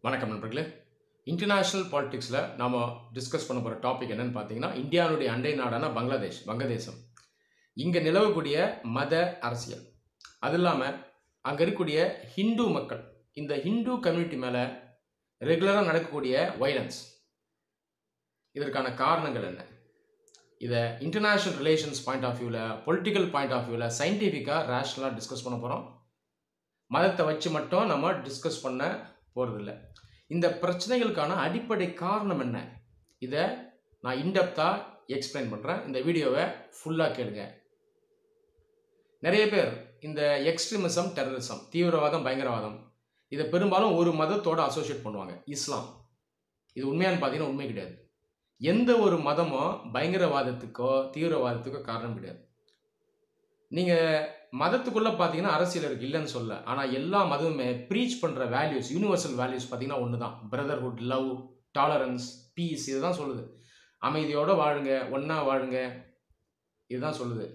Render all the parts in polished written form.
வணக்கம் நண்பர்களே. இன்டர்நேஷனல் பாலிடிக்ஸில் நாம் டிஸ்கஸ் பண்ண போகிற டாபிக் என்னன்னு பார்த்தீங்கன்னா, இந்தியாவுடைய அண்டை நாடான வங்கதேசம். இங்கே நிலவக்கூடிய மத அரசியல், அது இல்லாமல் அங்கே இருக்கக்கூடிய ஹிந்து மக்கள், இந்த ஹிந்து கம்யூனிட்டி மேலே ரெகுலராக நடக்கக்கூடிய வைலன்ஸ், இதற்கான காரணங்கள் என்ன, இதை இன்டர்நேஷ்னல் ரிலேஷன்ஸ் பாயிண்ட் ஆஃப் வியூவில், பொலிட்டிக்கல் பாயிண்ட் ஆஃப் வியூவில், சயின்டிஃபிக்காக ரேஷ்னலாக டிஸ்கஸ் பண்ண போகிறோம். மதத்தை வச்சு மட்டும் நம்ம டிஸ்கஸ் பண்ண போகிறதில்ல. இந்த பிரச்சனைகளுக்கான அடிப்படை காரணம் என்ன, இதை நான் இன்டெப்த்தாக எக்ஸ்பிளைன் பண்ணுறேன். இந்த வீடியோவை ஃபுல்லாக கேளுங்க. நிறைய பேர் இந்த எக்ஸ்ட்ரீமிசம், டெரரிசம், தீவிரவாதம், பயங்கரவாதம், இதை பெரும்பாலும் ஒரு மதத்தோடு அசோசியேட் பண்ணுவாங்க. இஸ்லாம், இது உண்மையானு பார்த்தீங்கன்னா உண்மை கிடையாது. எந்த ஒரு மதமும் பயங்கரவாதத்துக்கோ தீவிரவாதத்துக்கோ காரணம் கிடையாது. நீங்கள் மதத்துக்குள்ளே பார்த்தீங்கன்னா அரசியல் இருக்குது, இல்லைன்னு சொல்ல. ஆனால் எல்லா மதமுமே ப்ரீச் பண்ணுற வேல்யூஸ், யூனிவர்சல் வேல்யூஸ் பார்த்தீங்கன்னா ஒன்று தான். பிரதர்ஹுட், லவ், டாலரன்ஸ், பீஸ், இதுதான் சொல்லுது. அமைதியோடு வாழுங்க, ஒன்றா வாழுங்க, இதுதான் சொல்லுது.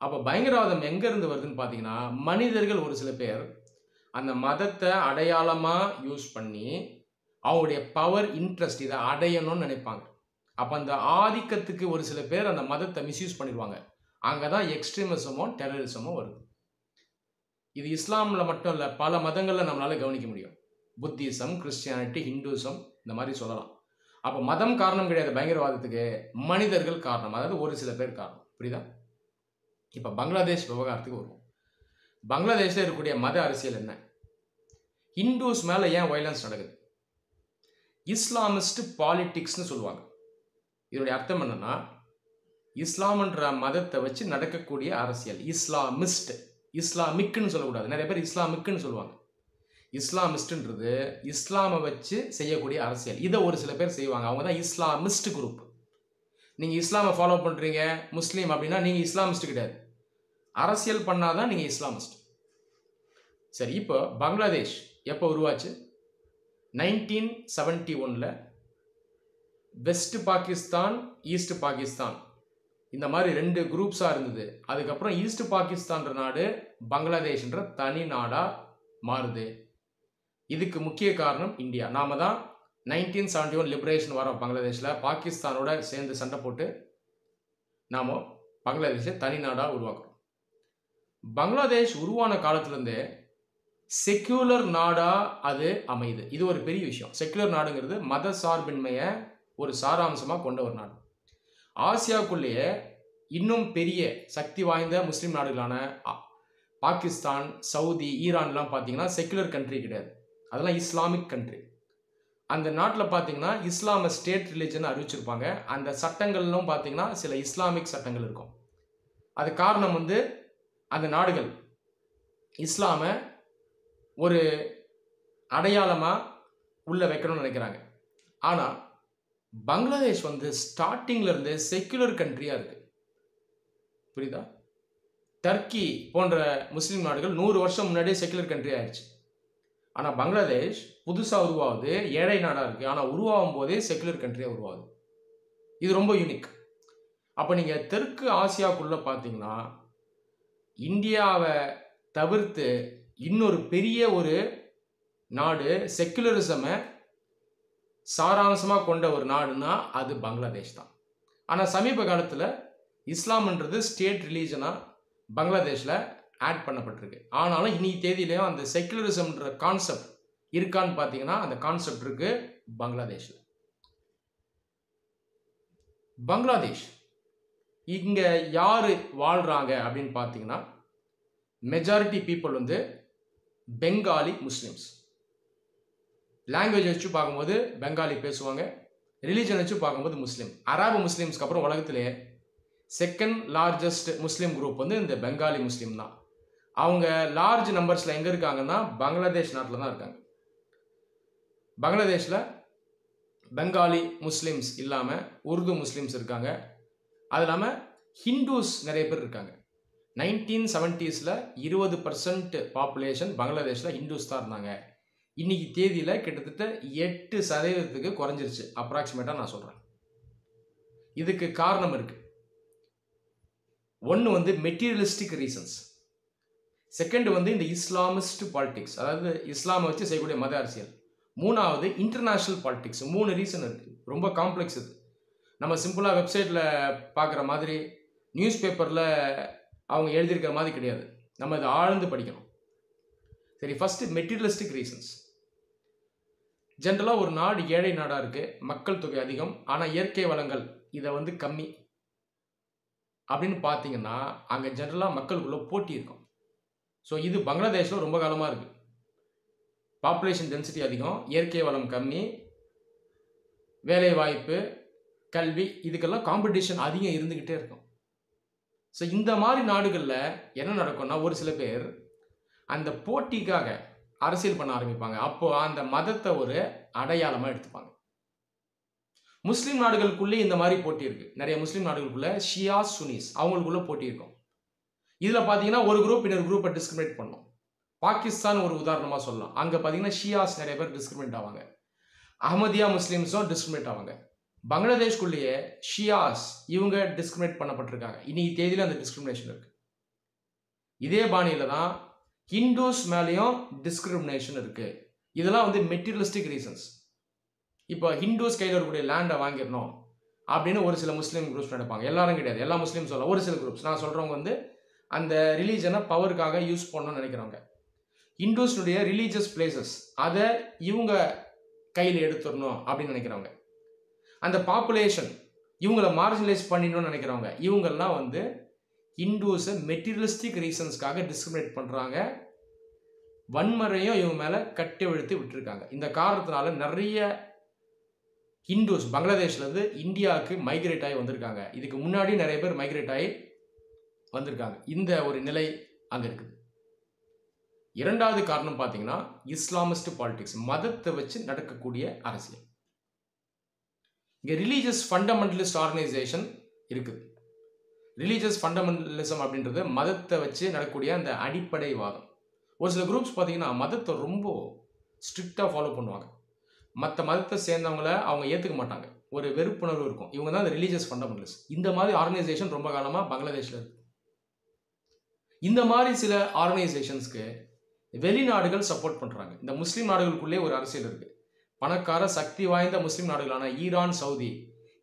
அப்போ பயங்கரவாதம் எங்கேருந்து வருதுன்னு பார்த்தீங்கன்னா, மனிதர்கள் ஒரு சில பேர் அந்த மதத்தை அடையாளமாக யூஸ் பண்ணி அவங்களுடைய பவர், இன்ட்ரெஸ்ட், இதை அடையணும்னு நினைப்பாங்க. அப்போ அந்த ஆதிக்கத்துக்கு ஒரு சில பேர் அந்த மதத்தை மிஸ்யூஸ் பண்ணிடுவாங்க. அங்கே தான் எக்ஸ்ட்ரீமிசமோ டெரரிசமோ வருது. இது இஸ்லாமில் மட்டும் இல்லை, பல மதங்களில் நம்மளால் கவனிக்க முடியும். புத்திசம், கிறிஸ்டியானிட்டி, ஹிந்துசம், இந்த மாதிரி சொல்லலாம். அப்போ மதம் காரணம் கிடையாது பயங்கரவாதத்துக்கு, மனிதர்கள் காரணம், அதாவது ஒரு சில பேர் காரணம். புரியுதா? இப்போ பங்களாதேஷ் விவகாரத்துக்கு வருவோம். பங்களாதேஷில் இருக்கக்கூடிய மத அரசியல் என்ன, ஹிந்துஸ் மேலே ஏன் வயலன்ஸ் நடக்குது, இஸ்லாமிஸ்ட் பாலிட்டிக்ஸ்னு சொல்லுவாங்க. இதனுடைய அர்த்தம் என்னன்னா, இஸ்லாம்ன்ற மதத்தை வச்சு நடக்கக்கூடிய அரசியல். இஸ்லாமிஸ்ட், இஸ்லாமிக்குன்னு சொல்லக்கூடாது. நிறைய பேர் இஸ்லாமிக்குன்னு சொல்லுவாங்க. இஸ்லாமிஸ்ட்ன்றது இஸ்லாமை வச்சு செய்யக்கூடிய அரசியல். இதை ஒரு சில பேர் செய்வாங்க, அவங்க தான் இஸ்லாமிஸ்ட் குரூப். நீங்கள் இஸ்லாமை ஃபாலோ பண்ணுறீங்க, முஸ்லீம் அப்படின்னா நீங்கள் இஸ்லாமிஸ்ட் கிடையாது. அரசியல் பண்ணாதான் நீங்கள் இஸ்லாமிஸ்ட். சரி, இப்போ பங்களாதேஷ் எப்போ உருவாச்சு? 1971 வெஸ்ட் பாகிஸ்தான், ஈஸ்ட் பாகிஸ்தான், இந்த மாதிரி ரெண்டு குரூப்ஸாக இருந்தது. அதுக்கப்புறம் ஈஸ்ட் பாகிஸ்தான்ற நாடு பங்களாதேஷ்ன்ற தனி நாடாக மாறுது. இதுக்கு முக்கிய காரணம் இந்தியா. நாம தான் 1971 லிபரேஷன் வரோம் பங்களாதேஷில், பாகிஸ்தானோட சேர்ந்து சண்டை போட்டு நாம் பங்களாதேஷை தனி நாடாக உருவாக்குறோம். பங்களாதேஷ் உருவான காலத்துலேருந்தே செக்யூலர் நாடாக அது அமையுது. இது ஒரு பெரிய விஷயம். செக்யூலர் நாடுங்கிறது மத சார்பின்மையை ஒரு சாராம்சமாக கொண்ட ஒரு நாடு. ஆசியாவுக்குள்ளேயே இன்னும் பெரிய சக்தி வாய்ந்த முஸ்லீம் நாடுகளான பாகிஸ்தான், சவுதி, ஈரான்லாம் பார்த்தீங்கன்னா செக்குலர் கண்ட்ரி கிடையாது, அதெல்லாம் இஸ்லாமிக் கண்ட்ரி. அந்த நாட்டில் பார்த்தீங்கன்னா இஸ்லாமை ஸ்டேட் ரிலிஜன் அறிவிச்சிருப்பாங்க. அந்த சட்டங்கள்லாம் பார்த்தீங்கன்னா சில இஸ்லாமிக் சட்டங்கள் இருக்கும். அது காரணம் அந்த நாடுகள் இஸ்லாமை ஒரு அடையாளமாக உள்ள வைக்கணும்னு நினைக்கிறாங்க. ஆனால் பங்களாதேஷ் ஸ்டார்டிங்ல இருந்து செக்குலர் கண்ட்ரியா இருக்கு. புரியுதா? டர்க்கி போன்ற முஸ்லீம் நாடுகள் 100 வருஷம் முன்னாடியே செக்குலர் கண்ட்ரி ஆயிடுச்சு. ஆனால் பங்களாதேஷ் புதுசாக உருவாகுது, ஏழை நாடாக இருக்கு. ஆனால் உருவாகும் போதே செக்குலர் கண்ட்ரியாக உருவாகுது. இது ரொம்ப யூனிக். அப்போ நீங்கள் தெற்கு ஆசியாவுக்குள்ள பார்த்தீங்கன்னா இந்தியாவை தவிர்த்து இன்னொரு பெரிய ஒரு நாடு செக்குலரிசமை சாராம்சமாக கொண்ட ஒரு நாடுனா அது பங்களாதேஷ் தான். ஆனால் சமீப காலத்தில் இஸ்லாம்ன்றது ஸ்டேட் ரிலீஜனாக பங்களாதேஷில் ஆட் பண்ணப்பட்டிருக்கு. ஆனாலும் இன்னைக்கு தேதியிலையும் அந்த செக்குலரிசம்ன்ற கான்செப்ட் இருக்கான்னு பார்த்தீங்கன்னா அந்த கான்செப்ட் இருக்கு பங்களாதேஷில். பங்களாதேஷ் இங்கே யார் வாழ்கிறாங்க அப்படின்னு பார்த்தீங்கன்னா majority people Bengali Muslims. Language வச்சு பார்க்கும்போது பெங்காலி பேசுவாங்க, ரிலீஜன் வச்சு பார்க்கும்போது முஸ்லீம். அரபு முஸ்லீம்ஸ்க்கு அப்புறம் உலகத்திலே செகண்ட் லார்ஜஸ்ட் முஸ்லீம் குரூப் இந்த பெங்காலி முஸ்லீம் தான். அவங்க லார்ஜ் நம்பர்ஸில் எங்கே இருக்காங்கன்னா பங்களாதேஷ் நாட்டில் தான் இருக்காங்க. பங்களாதேஷில் பெங்காலி முஸ்லீம்ஸ் இல்லாமல் உருது முஸ்லீம்ஸ் இருக்காங்க. அது இல்லாமல் ஹிந்துஸ் நிறைய பேர் இருக்காங்க. 1970s 20% பாப்புலேஷன் பங்களாதேஷில் ஹிந்துஸ் தான் இருந்தாங்க. இன்னைக்கு தேதியில் கிட்டத்தட்ட 8% குறைஞ்சிருச்சு அப்ராக்சிமேட்டாக நான் சொல்கிறேன். இதுக்கு காரணம் இருக்கு. ஒன்று மெட்டீரியலிஸ்டிக் ரீசன்ஸ், செகண்ட் இந்த இஸ்லாமிஸ்ட் பாலிடிக்ஸ், அதாவது இஸ்லாமை வச்சு செய்யக்கூடிய மத அரசியல். மூணாவது இன்டர்நேஷ்னல் பாலிடிக்ஸ். 3 ரீசன் இருக்குது. ரொம்ப காம்ப்ளெக்ஸ் இது. நம்ம சிம்பிளாக வெப்சைட்டில் பார்க்குற மாதிரி நியூஸ் பேப்பரில் அவங்க எழுதியிருக்கிற மாதிரி கிடையாது. நம்ம இதை ஆழ்ந்து படிக்கணும். சரி, ஃபஸ்ட்டு மெட்டீரியலிஸ்டிக் ரீசன்ஸ். ஜென்ரலாக ஒரு நாடு ஏழை நாடாக இருக்குது, மக்கள் தொகை அதிகம், ஆனால் இயற்கை வளங்கள் இதை கம்மி அப்படின்னு பார்த்தீங்கன்னா அங்கே ஜென்ரலாக மக்களுக்குள்ள போட்டி இருக்கும். ஸோ இது பங்களாதேஷில் ரொம்ப காலமாக இருக்குது. பாப்புலேஷன் டென்சிட்டி அதிகம், இயற்கை வளம் கம்மி, வேலைவாய்ப்பு, கல்வி, இதுக்கெல்லாம் காம்படிஷன் அதிகம் இருந்துக்கிட்டே இருக்கும். ஸோ இந்த மாதிரி நாடுகளில் என்ன நடக்கும்னா ஒரு சில பேர் அந்த போட்டிக்காக அரசியல் பண்ண ஆரம்பிப்பாங்க. அப்போது அந்த மதத்தை ஒரு அடையாளமாக எடுத்துப்பாங்க. முஸ்லீம் நாடுகளுக்குள்ளே இந்த மாதிரி போட்டி இருக்குது. நிறைய முஸ்லீம் நாடுகளுக்குள்ள ஷியா சுனிஸ் அவங்களுக்குள்ள போட்டி இருக்கும். இதில் பார்த்தீங்கன்னா ஒரு குரூப் இன்னொரு குரூப்பை டிஸ்கிரிமினேட் பண்ணும். பாகிஸ்தான் ஒரு உதாரணமாக சொல்லலாம். அங்கே பார்த்தீங்கன்னா ஷியாஸ் நிறைய பேர் டிஸ்கிரிமினேட் ஆவாங்க, அஹமதியா முஸ்லீம்ஸும் டிஸ்கிரிமினேட் ஆவாங்க. பங்களாதேஷ்குள்ளேயே ஷியாஸ் இவங்க டிஸ்கிரிமினேட் பண்ணப்பட்டிருக்காங்க. இன்னைக்கு தேதியில் அந்த டிஸ்கிரிமினேஷன் இருக்கு. இதே பாணியில் தான் ஹிந்துஸ் மேலேயும் டிஸ்கிரிமினேஷன் இருக்கு. இதெல்லாம் மெட்டீரியலிஸ்டிக் ரீசன்ஸ். இப்போ ஹிந்துஸ் கையில் இருக்கக்கூடிய லேண்டை வாங்கிடணும் அப்படின்னு ஒரு சில முஸ்லீம் குரூப்ஸ் நினைப்பாங்க. எல்லாரும் கிடையாது, எல்லா முஸ்லீம் சொல்ல ஒரு சில குரூப்ஸ். நான் சொல்கிறவங்க அந்த ரிலீஜனை பவருக்காக யூஸ் பண்ணணும்னு நினைக்கிறவங்க. ஹிந்துஸ்னுடைய ரிலீஜியஸ் பிளேசஸ் அதை இவங்க கையில் எடுத்துடணும் அப்படின்னு நினைக்கிறவங்க. அந்த பாப்புலேஷன் இவங்களை மார்ஜினலைஸ் பண்ணிடணும்னு நினைக்கிறவங்க. இவங்கெல்லாம் ஹிந்துஸை மெட்டீரியலிஸ்டிக் ரீசன்ஸ்க்காக டிஸ்கிரிமினேட் பண்ணுறாங்க. வன்முறையும் இவங்க மேலே கட்டவிழ்த்து விட்டுருக்காங்க. இந்த காரணத்தினால நிறைய ஹிந்துஸ் பங்களாதேஷ்லேருந்து இந்தியாவுக்கு மைக்ரேட் ஆகி வந்திருக்காங்க. இதுக்கு முன்னாடி நிறைய பேர் மைக்ரேட் ஆகி வந்திருக்காங்க. இந்த ஒரு நிலை அங்கே இருக்குது. இரண்டாவது காரணம் பார்த்தீங்கன்னா இஸ்லாமிஸ்ட் பாலிடிக்ஸ், மதத்தை வச்சு நடக்கக்கூடிய அரசியல். இங்கே ரிலீஜியஸ் ஃபண்டமெண்டலிஸ்ட் ஆர்கனைசேஷன் இருக்குது. ரிலீஜியஸ் ஃபண்டமெண்டலிசம் அப்படின்றது மதத்தை வச்சு நடக்கக்கூடிய அந்த அடிப்படைவாதம். ஒரு சில குரூப்ஸ் பார்த்தீங்கன்னா மதத்தை ரொம்ப ஸ்ட்ரிக்டாக ஃபாலோ பண்ணுவாங்க. மற்ற மதத்தை சேர்ந்தவங்கள அவங்க ஏற்றுக்க மாட்டாங்க, ஒரு வெறுப்புணர்வு இருக்கும். இவங்க தான் அந்த ரிலீஜியஸ் ஃபண்டமெண்டலிஸ்ட். இந்த மாதிரி ஆர்கனைசேஷன் ரொம்ப காலமாக பங்களாதேஷில் இருக்குது. இந்த மாதிரி சில ஆர்கனைசேஷன்ஸ்க்கு வெளிநாடுகள் சப்போர்ட் பண்ணுறாங்க. இந்த முஸ்லீம் நாடுகளுக்குள்ளே ஒரு அரசியல் இருக்குது. பணக்கார சக்தி வாய்ந்த முஸ்லீம் நாடுகளான ஈரான், சவுதி,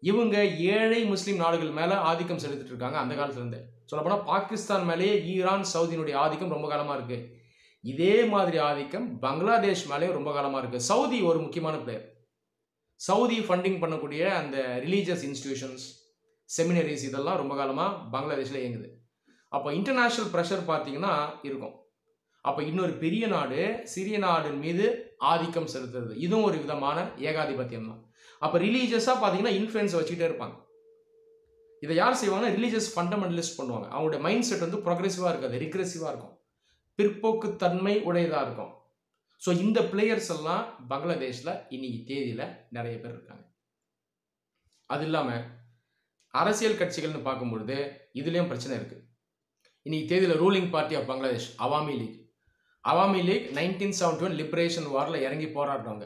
இவங்க ஏழை முஸ்லீம் நாடுகள் மேலே ஆதிக்கம் செலுத்திட்டு இருக்காங்க. அந்த காலத்துலேருந்து சொல்லப்போனால் பாகிஸ்தான் மேலேயே ஈரான், சவுதியினுடைய ஆதிக்கம் ரொம்ப காலமாக இருக்குது. இதே மாதிரி ஆதிக்கம் பங்களாதேஷ் மேலேயும் ரொம்ப காலமாக இருக்குது. சவுதி ஒரு முக்கியமான பிளேயர். சவுதி ஃபண்டிங் பண்ணக்கூடிய அந்த ரிலீஜியஸ் இன்ஸ்டிடியூஷன்ஸ், செமினரிஸ் இதெல்லாம் ரொம்ப காலமாக பங்களாதேஷில் இயங்குது. அப்போ இன்டர்நேஷ்னல் ப்ரெஷர் பார்த்தீங்கன்னா இருக்கும். அப்போ இன்னொரு பெரிய நாடு சிறிய நாடின் மீது ஆதிக்கம் செலுத்துறது, இதுவும் ஒரு விதமான ஏகாதிபத்தியம் தான். அப்போ ரிலீஜியஸாக பார்த்தீங்கன்னா இன்ஃப்ளூயன்ஸ் வச்சுக்கிட்டே இருப்பாங்க. இதை யார் செய்வாங்கன்னா ரிலீஜியஸ் ஃபண்டமெண்டலிஸ்ட் பண்ணுவாங்க. அவங்களுடைய மைண்ட் செட் ப்ரொக்ரெசிவாக இருக்காது, ரிக்ரெசிவாக இருக்கும், பிற்போக்கு தன்மை உடையதாக இருக்கும். ஸோ இந்த பிளேயர்ஸ் எல்லாம் பங்களாதேஷில் இன்னைக்கு தேதியில் நிறைய பேர் இருக்காங்க. அது இல்லாமல் அரசியல் கட்சிகள்னு பார்க்கும்பொழுது இதுலேயும் பிரச்சனை இருக்குது. இன்னைக்கு தேதியில் ruling party of Bangladesh Awami league. Awami league 1971 liberation வாரில் இறங்கி போராடுறவங்க.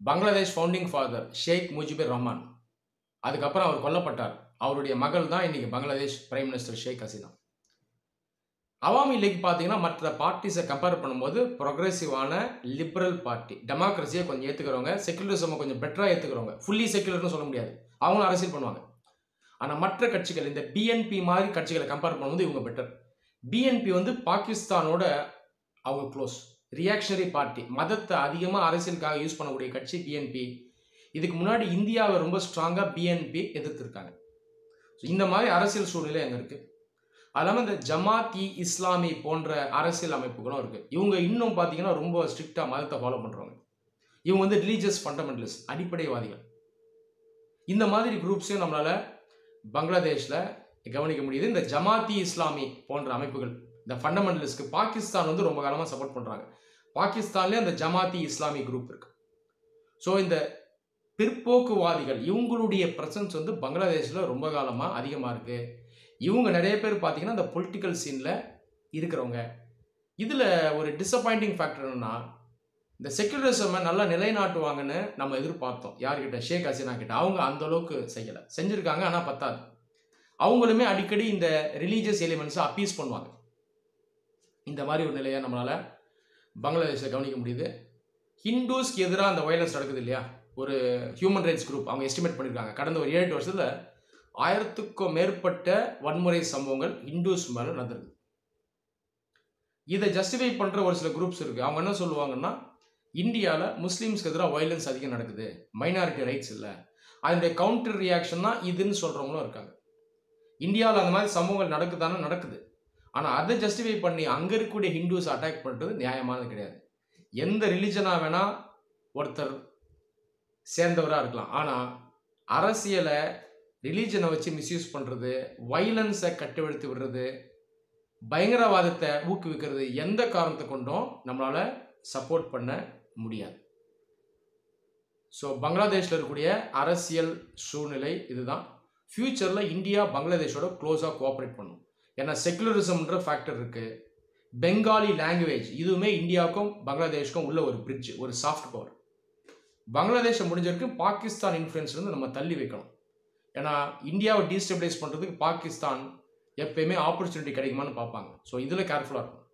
பங்களாதேஷ் ஃபவுண்டிங் ஃபாதர் ஷேக் முஜிபுர் ரஹ்மான், அதுக்கப்புறம் அவர் கொல்லப்பட்டார். அவருடைய மகள் தான் இன்னைக்கு Bangladesh prime minister Sheikh Hasina. Awami league பார்த்தீங்கன்னா மற்ற பார்ட்டிஸை கம்பேர் பண்ணும்போது ப்ரொக்ரெசிவான லிபரல் பார்ட்டி. டெமோக்ரஸியை கொஞ்சம் ஏற்றுக்கிறவங்க, செக்குலரிசமை கொஞ்சம் பெட்டராக ஏற்றுக்கிறவங்க. ஃபுல்லி செக்குலர்னு சொல்ல முடியாது, அவங்களும் அரசியல் பண்ணுவாங்க. ஆனால் மற்ற கட்சிகள் இந்த பிஎன்பி மாதிரி கட்சிகளை கம்பேர் பண்ணும்போது இவங்க பெட்டர். பிஎன்பி பாகிஸ்தானோட அவங்க க்ளோஸ், ரியாக்ஷனரி பார்ட்டி, மதத்தை அதிகமாக அரசியலுக்காக யூஸ் பண்ணக்கூடிய கட்சி பிஎன்பி. இதுக்கு முன்னாடி இந்தியாவை ரொம்ப ஸ்ட்ராங்காக பிஎன்பி எதிர்த்துருக்காங்க. ஸோ இந்த மாதிரி அரசியல் சூழ்நிலை அங்கே இருக்குது. அது இல்லாமல் இந்த ஜமாத் இஸ்லாமி போன்ற அரசியல் அமைப்புகளும் இருக்குது. இவங்க இன்னும் பார்த்தீங்கன்னா ரொம்ப ஸ்ட்ரிக்டாக மதத்தை ஃபாலோ பண்ணுறவங்க. இவங்க ரிலீஜியஸ் ஃபண்டமெண்டலிஸ்ட், அடிப்படைவாதிகள். இந்த மாதிரி குரூப்ஸையும் நம்மளால் பங்களாதேஷில் கவனிக்க முடியுது. இந்த ஜமாத் இஸ்லாமி போன்ற அமைப்புகள், இந்த ஃபண்டமெண்டலிஸ்ட்க்கு பாகிஸ்தான் ரொம்ப காலமாக சப்போர்ட் பண்ணுறாங்க. பாகிஸ்தான்லேயே அந்த ஜமாத் இஸ்லாமி குரூப் இருக்குது. ஸோ இந்த பிற்போக்குவாதிகள் இவங்களுடைய ப்ரெசன்ஸ் பங்களாதேஷில் ரொம்ப காலமாக அதிகமாக இருக்குது. இவங்க நிறைய பேர் பார்த்தீங்கன்னா இந்த பொலிட்டிக்கல் சீனில் இருக்கிறவங்க. இதில் ஒரு டிசப்பாயிண்டிங் ஃபேக்டர் என்னென்னா, இந்த செக்குலரிசமை நல்லா நிலைநாட்டுவாங்கன்னு நம்ம எதிர்பார்த்தோம். யார்கிட்ட? ஷேக் ஹசீனா கிட்ட. அவங்க அந்த அளவுக்கு செய்யலை, செஞ்சுருக்காங்க ஆனால் பத்தாது. அவங்களுமே அடிக்கடி இந்த ரிலீஜியஸ் எலிமெண்ட்ஸை அப்பீஸ் பண்ணுவாங்க. இந்த மாதிரி ஒரு நிலையை நம்மளால் பங்களாதேஷை கவனிக்க முடியுது. ஹிந்துஸ்க்கு எதிராக அந்த வயலன்ஸ் நடக்குது இல்லையா, ஒரு ஹியூமன் ரைட்ஸ் குரூப் அவங்க எஸ்டிமேட் பண்ணியிருக்காங்க, கடந்த ஒரு 7-8 வருஷத்தில் 1000க்கும் மேற்பட்ட வன்முறை சம்பவங்கள் ஹிந்துஸ் மேலே நடந்திருக்கு. இதை ஜஸ்டிஃபை பண்ணுற ஒரு சில குரூப்ஸ் இருக்குது. அவங்க என்ன சொல்லுவாங்கன்னா, இந்தியாவில் முஸ்லீம்ஸ்க்கு எதிராக வயலன்ஸ் அதிகம் நடக்குது, மைனாரிட்டி ரைட்ஸ் இல்லை, அதனுடைய கவுண்டர் ரியாக்ஷன் தான் இதுன்னு சொல்கிறவங்களும் இருக்காங்க. இந்தியாவில் அந்த மாதிரி சம்பவங்கள் நடக்குதானே நடக்குது. ஆனால் அதை ஜஸ்டிஃபை பண்ணி அங்கே இருக்கக்கூடிய ஹிந்துஸ் அட்டாக் பண்ணுறது நியாயமானது கிடையாது. எந்த ரிலிஜனாக வேணால் ஒருத்தர் சேர்ந்தவராக இருக்கலாம். ஆனால் அரசியலை ரிலீஜனை வச்சு மிஸ்யூஸ் பண்ணுறது, வைலன்ஸை கட்டுப்படுத்தி விடுறது, பயங்கரவாதத்தை ஊக்குவிக்கிறது எந்த காரணத்தை கொண்டும் நம்மளால் சப்போர்ட் பண்ண முடியாது. ஸோ பங்களாதேஷில் இருக்கக்கூடிய அரசியல் சூழ்நிலை இதுதான். ஃப்யூச்சரில் இந்தியா பங்களாதேஷோட க்ளோஸாக கோஆப்ரேட் பண்ணும். ஏன்னா செக்குலரிசம்ன்ற ஃபேக்டர் இருக்குது. பெங்காலி லாங்குவேஜ் இதுவுமே இந்தியாவுக்கும் பங்களாதேஷுக்கும் உள்ள ஒரு பிரிட்ஜ், ஒரு சாஃப்ட் பவர். பங்களாதேஷை முடிஞ்சிருக்கு பாகிஸ்தான் இன்ஃப்ளூயன்ஸ்லேருந்து நம்ம தள்ளி வைக்கணும். ஏன்னா இந்தியாவை டீஸ்டபிளைஸ் பண்ணுறதுக்கு பாகிஸ்தான் எப்பயுமே ஆப்பர்ச்சுனிட்டி கிடைக்குமான்னு பார்ப்பாங்க. ஸோ இதில் கேர்ஃபுல்லாக இருக்கும்.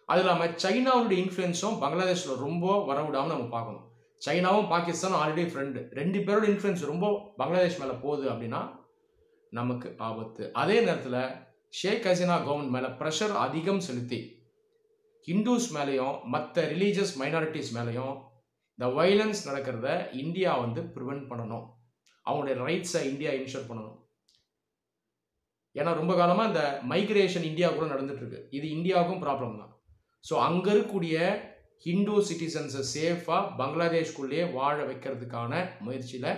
அது இல்லாமல் சைனாவுடைய இன்ஃப்ளூயன்ஸும் பங்களாதேஷில் ரொம்ப வரவிடாமல் நம்ம பார்க்கணும். சைனாவும் பாகிஸ்தானும் ஆல்ரெடி ஃப்ரெண்டு, 2 பேரோட இன்ஃப்ளூயன்ஸ் ரொம்ப பங்களாதேஷ் மேலே போகுது அப்படின்னா நமக்கு ஆபத்து. அதே நேரத்தில் ஷேக் ஹசீனா கவர்மெண்ட் மேலே ப்ரெஷர் அதிகம் செலுத்தி ஹிந்துஸ் மேலேயும் மற்ற ரிலீஜியஸ் மைனாரிட்டிஸ் மேலேயும் இந்த வைலன்ஸ் நடக்கிறத இந்தியா ப்ரிவென்ட் பண்ணணும். அவங்களுடைய ரைட்ஸை இந்தியா இன்ஷூர் பண்ணணும். ஏன்னா ரொம்ப காலமாக இந்த மைக்ரேஷன் இந்தியாவுக்குள்ள நடந்துட்டுருக்கு. இது இந்தியாவுக்கும் ப்ராப்ளம் தான். ஸோ அங்கே இருக்கக்கூடிய ஹிந்து சிட்டிசன்ஸை சேஃபாக பங்களாதேஷ்குள்ளேயே வாழ வைக்கிறதுக்கான முயற்சியில்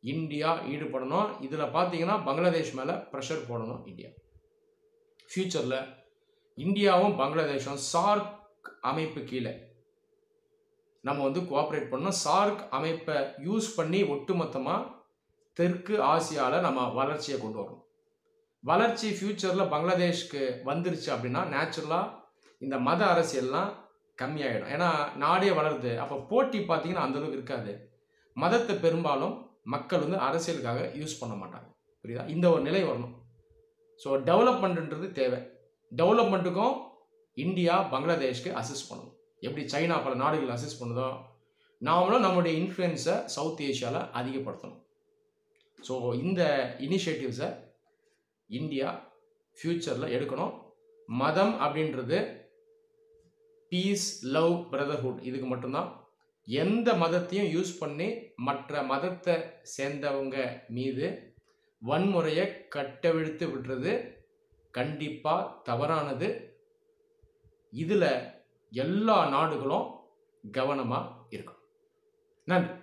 இந்தியா ஈடுபடணும். இதில் பார்த்தீங்கன்னா பங்களாதேஷ் மேலே ப்ரெஷர் போடணும் இந்தியா. ஃப்யூச்சரில் இந்தியாவும் பங்களாதேஷும் சார்க் அமைப்பு கீழே நம்ம கோஆப்ரேட் பண்ணணும். சார்க் அமைப்பை யூஸ் பண்ணி ஒட்டுமொத்தமாக தெற்கு ஆசியாவில் நம்ம வளர்ச்சியை கொண்டு வரணும். வளர்ச்சி ஃப்யூச்சரில் பங்களாதேஷ்க்கு வந்துருச்சு அப்படின்னா நேச்சுரலாக இந்த மத அரசியல்லாம் கம்மியாயிடும். ஏன்னா நாடே வளருது. அப்போ போட்டி பார்த்தீங்கன்னா அந்தளவுக்கு இருக்காது. மதத்தை பெரும்பாலும் மக்கள் அரசியலுக்காக யூஸ் பண்ண மாட்டாங்க. புரியுதா? இந்த ஒரு நிலை வரணும். ஸோ டெவலப்மெண்ட்ன்றது தேவை. டெவலப்மெண்ட்டுக்கும் இந்தியா பங்களாதேஷ்க்கு அசிஸ்ட் பண்ணணும். எப்படி சைனா பல நாடுகள் அசிஸ்ட் பண்ணுதோ, நாமளும் நம்மளுடைய இன்ஃப்ளூயன்ஸை சவுத் ஏஷியாவில் அதிகப்படுத்தணும். ஸோ இந்த இனிஷியேட்டிவ்ஸை இந்தியா ஃப்யூச்சரில் எடுக்கணும். மதம் அப்படின்றது பீஸ், லவ், பிரதர்ஹுட் இதுக்கு மட்டும்தான். எந்த மதத்தையும் யூஸ் பண்ணி மற்ற மதத்தை சேர்ந்தவங்க மீது வன்முறையை கட்டவிழ்த்து விடுறது கண்டிப்பாக தவறானது. இதில் எல்லா நாடுகளும் கவனமாக இருக்கணும். நன்றி.